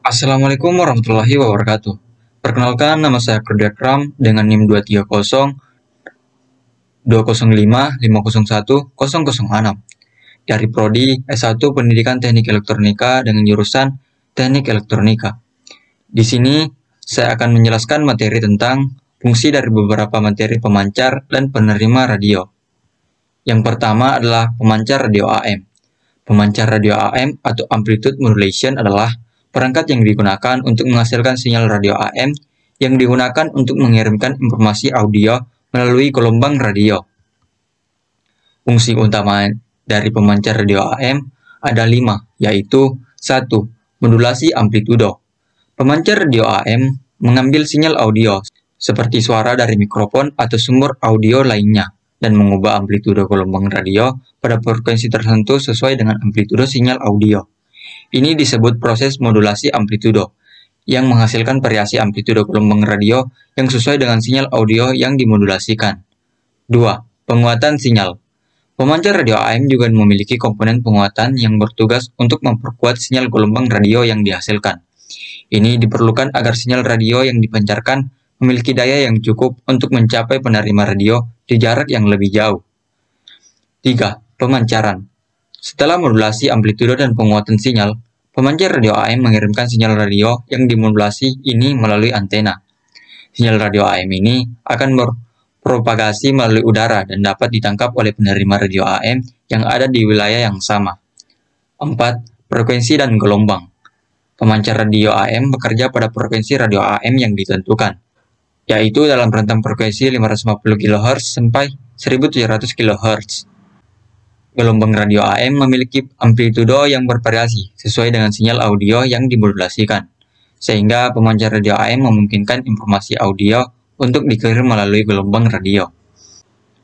Assalamualaikum warahmatullahi wabarakatuh. Perkenalkan, nama saya Kerdekram dengan NIM 2302005501006 dari Prodi S1 Pendidikan Teknik Elektronika dengan jurusan Teknik Elektronika. Di sini, saya akan menjelaskan materi tentang fungsi dari beberapa materi pemancar dan penerima radio. Yang pertama adalah pemancar radio AM. Pemancar radio AM atau amplitude modulation adalah perangkat yang digunakan untuk menghasilkan sinyal radio AM yang digunakan untuk mengirimkan informasi audio melalui gelombang radio. Fungsi utama dari pemancar radio AM ada 5, yaitu 1. Modulasi amplitudo. Pemancar radio AM mengambil sinyal audio seperti suara dari mikrofon atau sumber audio lainnya dan mengubah amplitudo gelombang radio pada frekuensi tertentu sesuai dengan amplitudo sinyal audio. Ini disebut proses modulasi amplitudo, yang menghasilkan variasi amplitudo gelombang radio yang sesuai dengan sinyal audio yang dimodulasikan. 2. Penguatan sinyal. Pemancar radio AM juga memiliki komponen penguatan yang bertugas untuk memperkuat sinyal gelombang radio yang dihasilkan. Ini diperlukan agar sinyal radio yang dipancarkan memiliki daya yang cukup untuk mencapai penerima radio di jarak yang lebih jauh. 3. Pemancaran. Setelah modulasi amplitudo dan penguatan sinyal, pemancar radio AM mengirimkan sinyal radio yang dimodulasi ini melalui antena. Sinyal radio AM ini akan berpropagasi melalui udara dan dapat ditangkap oleh penerima radio AM yang ada di wilayah yang sama. 4. Frekuensi dan gelombang. Pemancar radio AM bekerja pada frekuensi radio AM yang ditentukan, yaitu dalam rentang frekuensi 550 kHz sampai 1700 kHz. Gelombang radio AM memiliki amplitudo yang bervariasi sesuai dengan sinyal audio yang dimodulasikan, sehingga pemancar radio AM memungkinkan informasi audio untuk dikirim melalui gelombang radio.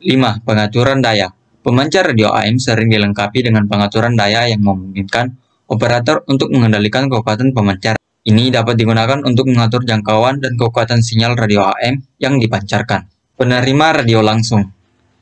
5. Pengaturan daya. Pemancar radio AM sering dilengkapi dengan pengaturan daya yang memungkinkan operator untuk mengendalikan kekuatan pemancar. Ini dapat digunakan untuk mengatur jangkauan dan kekuatan sinyal radio AM yang dipancarkan. Penerima radio langsung.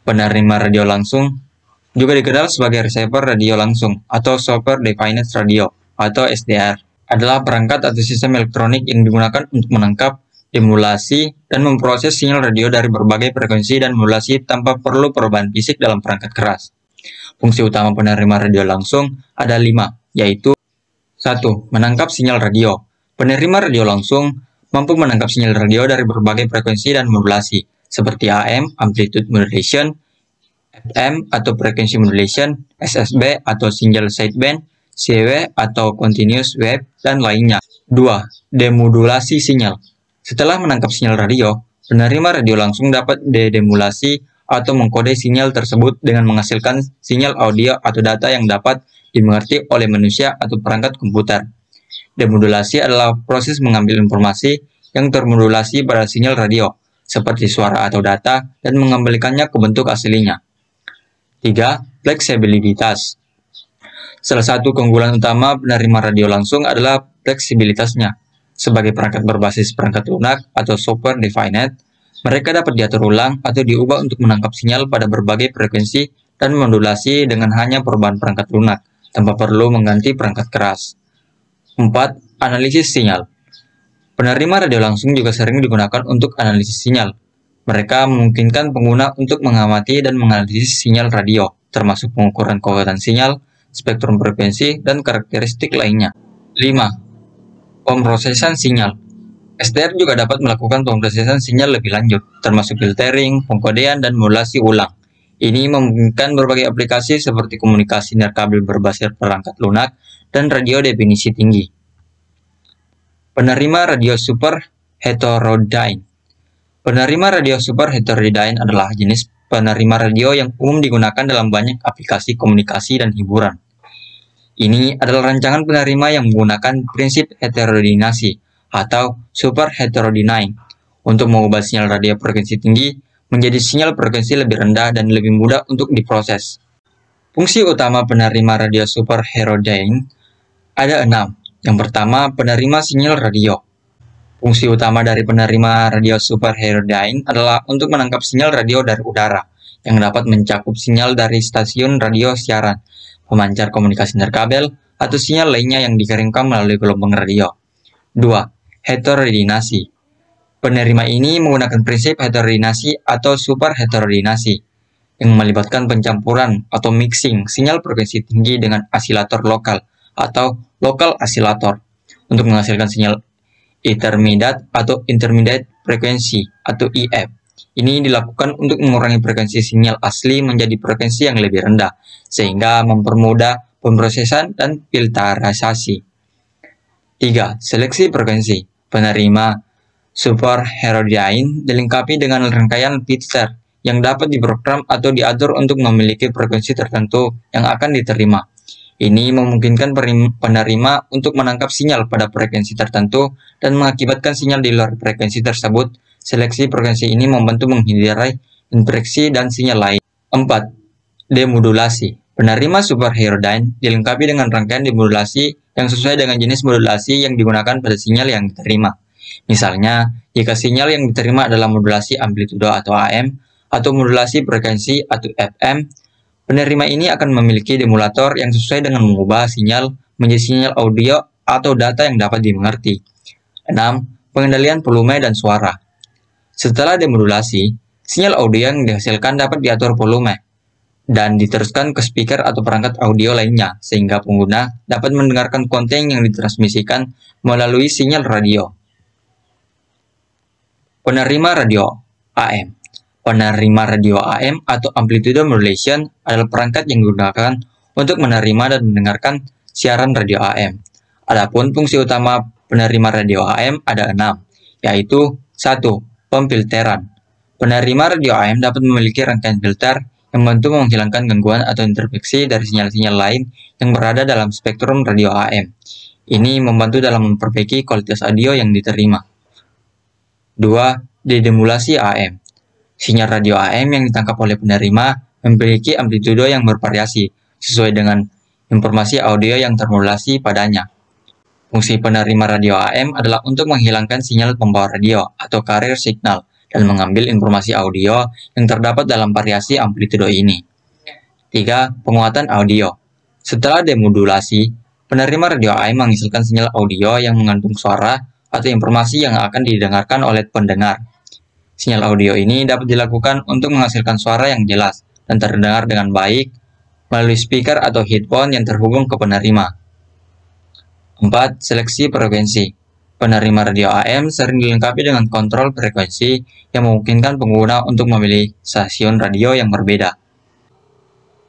Penerima radio langsung juga dikenal sebagai receiver radio langsung atau Software Defined Radio atau SDR, adalah perangkat atau sistem elektronik yang digunakan untuk menangkap, demodulasi, dan memproses sinyal radio dari berbagai frekuensi dan modulasi tanpa perlu perubahan fisik dalam perangkat keras. Fungsi utama penerima radio langsung ada 5, yaitu 1. Menangkap sinyal radio. Penerima radio langsung mampu menangkap sinyal radio dari berbagai frekuensi dan modulasi, seperti AM, amplitude modulation, FM atau frequency modulation, SSB atau single sideband, CW atau continuous wave, dan lainnya. 2. Demodulasi sinyal. Setelah menangkap sinyal radio, penerima radio langsung dapat dedemodulasi atau mengkode sinyal tersebut dengan menghasilkan sinyal audio atau data yang dapat dimengerti oleh manusia atau perangkat komputer. Demodulasi adalah proses mengambil informasi yang termodulasi pada sinyal radio, seperti suara atau data, dan mengembalikannya ke bentuk aslinya. 3. Fleksibilitas. Salah satu keunggulan utama penerima radio langsung adalah fleksibilitasnya. Sebagai perangkat berbasis perangkat lunak atau software defined, mereka dapat diatur ulang atau diubah untuk menangkap sinyal pada berbagai frekuensi dan modulasi dengan hanya perubahan perangkat lunak, tanpa perlu mengganti perangkat keras. 4. Analisis sinyal. Penerima radio langsung juga sering digunakan untuk analisis sinyal. Mereka memungkinkan pengguna untuk mengamati dan menganalisis sinyal radio, termasuk pengukuran kekuatan sinyal, spektrum frekuensi, dan karakteristik lainnya. 5. Pemrosesan sinyal. SDR juga dapat melakukan pemrosesan sinyal lebih lanjut, termasuk filtering, pengkodean, dan modulasi ulang. Ini memungkinkan berbagai aplikasi seperti komunikasi nirkabel berbasis perangkat lunak dan radio definisi tinggi. Penerima radio super heterodyne. Penerima radio super heterodyne adalah jenis penerima radio yang umum digunakan dalam banyak aplikasi komunikasi dan hiburan. Ini adalah rancangan penerima yang menggunakan prinsip heterodinasi atau super heterodyne untuk mengubah sinyal radio frekuensi tinggi menjadi sinyal frekuensi lebih rendah dan lebih mudah untuk diproses. Fungsi utama penerima radio super heterodyne ada 6. Yang pertama, penerima sinyal radio. Fungsi utama dari penerima radio super heterodyne adalah untuk menangkap sinyal radio dari udara, yang dapat mencakup sinyal dari stasiun radio siaran, pemancar komunikasi nirkabel, atau sinyal lainnya yang dikirimkan melalui gelombang radio. 2. Heteroidinasi. Penerima ini menggunakan prinsip heteroidinasi atau superheteroidinasi yang melibatkan pencampuran atau mixing sinyal frekuensi tinggi dengan asilator lokal atau lokal asilator untuk menghasilkan sinyal intermediate frekuensi atau IF. Ini dilakukan untuk mengurangi frekuensi sinyal asli menjadi frekuensi yang lebih rendah, sehingga mempermudah pemrosesan dan filterisasi. 3. Seleksi frekuensi. Penerima superheterodyne dilengkapi dengan rangkaian filter yang dapat diprogram atau diatur untuk memiliki frekuensi tertentu yang akan diterima. Ini memungkinkan penerima untuk menangkap sinyal pada frekuensi tertentu dan mengakibatkan sinyal di luar frekuensi tersebut. Seleksi frekuensi ini membantu menghindari infraksi dan sinyal lain. 4. Demodulasi. Penerima superheterodyne dilengkapi dengan rangkaian demodulasi yang sesuai dengan jenis modulasi yang digunakan pada sinyal yang diterima. Misalnya, jika sinyal yang diterima adalah modulasi amplitudo atau AM, atau modulasi frekuensi atau FM, penerima ini akan memiliki demodulator yang sesuai dengan mengubah sinyal menjadi sinyal audio atau data yang dapat dimengerti. 6. Pengendalian volume dan suara. Setelah demodulasi, sinyal audio yang dihasilkan dapat diatur volume dan diteruskan ke speaker atau perangkat audio lainnya, sehingga pengguna dapat mendengarkan konten yang ditransmisikan melalui sinyal radio. Penerima radio AM. Penerima radio AM atau amplitude modulation adalah perangkat yang digunakan untuk menerima dan mendengarkan siaran radio AM. Adapun fungsi utama penerima radio AM ada 6, yaitu 1. Pemfilteran. Penerima radio AM dapat memiliki rangkaian filter yang membantu menghilangkan gangguan atau interferensi dari sinyal-sinyal lain yang berada dalam spektrum radio AM. Ini membantu dalam memperbaiki kualitas audio yang diterima. 2. Dedemulasi AM. Sinyal radio AM yang ditangkap oleh penerima memiliki amplitudo yang bervariasi sesuai dengan informasi audio yang termodulasi padanya. Fungsi penerima radio AM adalah untuk menghilangkan sinyal pembawa radio atau carrier signal dan mengambil informasi audio yang terdapat dalam variasi amplitudo ini. 3. Penguatan audio. Setelah demodulasi, penerima radio AM menghasilkan sinyal audio yang mengandung suara atau informasi yang akan didengarkan oleh pendengar. Sinyal audio ini dapat dilakukan untuk menghasilkan suara yang jelas dan terdengar dengan baik melalui speaker atau headphone yang terhubung ke penerima. 4. Seleksi frekuensi. Penerima radio AM sering dilengkapi dengan kontrol frekuensi yang memungkinkan pengguna untuk memilih stasiun radio yang berbeda.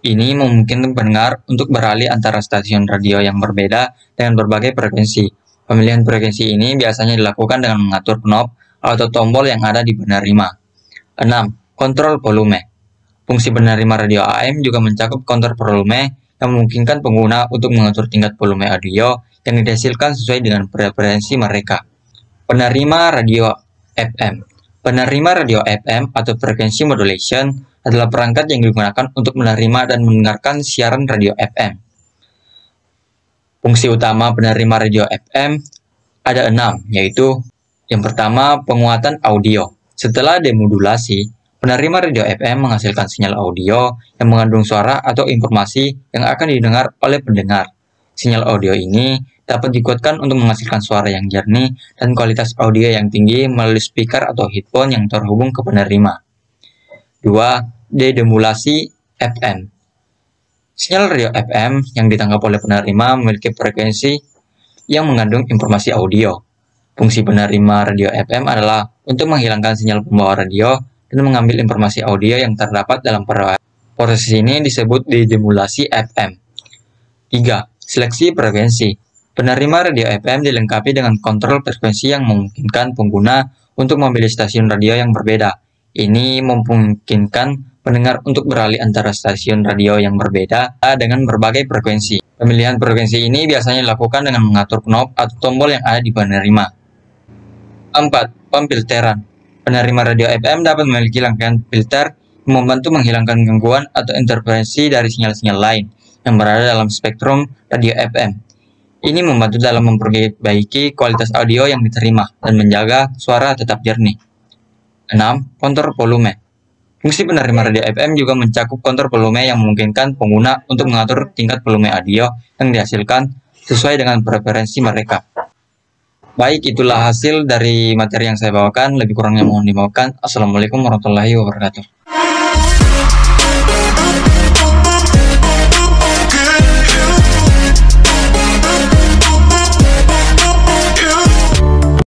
Ini memungkinkan pendengar untuk beralih antara stasiun radio yang berbeda dengan berbagai frekuensi. Pemilihan frekuensi ini biasanya dilakukan dengan mengatur knob atau tombol yang ada di penerima. 6. Kontrol volume. Fungsi penerima radio AM juga mencakup kontrol volume yang memungkinkan pengguna untuk mengatur tingkat volume audio yang dihasilkan sesuai dengan preferensi mereka. Penerima radio FM. Penerima radio FM atau frequency modulation adalah perangkat yang digunakan untuk menerima dan mendengarkan siaran radio FM. Fungsi utama penerima radio FM ada 6, yaitu yang pertama, penguatan audio. Setelah demodulasi, penerima radio FM menghasilkan sinyal audio yang mengandung suara atau informasi yang akan didengar oleh pendengar. Sinyal audio ini dapat dikuatkan untuk menghasilkan suara yang jernih dan kualitas audio yang tinggi melalui speaker atau headphone yang terhubung ke penerima. 2. Dedemulasi FM. Sinyal radio FM yang ditangkap oleh penerima memiliki frekuensi yang mengandung informasi audio. Fungsi penerima radio FM adalah untuk menghilangkan sinyal pembawa radio dan mengambil informasi audio yang terdapat dalam proses ini disebut dedemulasi FM. 3. Seleksi frekuensi. Penerima radio FM dilengkapi dengan kontrol frekuensi yang memungkinkan pengguna untuk memilih stasiun radio yang berbeda. Ini memungkinkan pendengar untuk beralih antara stasiun radio yang berbeda dengan berbagai frekuensi. Pemilihan frekuensi ini biasanya dilakukan dengan mengatur knob atau tombol yang ada di penerima. 4. Pemfilteran. Penerima radio FM dapat memiliki rangkaian filter yang membantu menghilangkan gangguan atau interferensi dari sinyal-sinyal lain yang berada dalam spektrum radio FM. Ini membantu dalam memperbaiki kualitas audio yang diterima dan menjaga suara tetap jernih. 6. Kontrol volume. Fungsi penerima radio FM juga mencakup kontrol volume yang memungkinkan pengguna untuk mengatur tingkat volume audio yang dihasilkan sesuai dengan preferensi mereka. Baik, itulah hasil dari materi yang saya bawakan. Lebih kurangnya mohon dimaafkan. Assalamualaikum warahmatullahi wabarakatuh.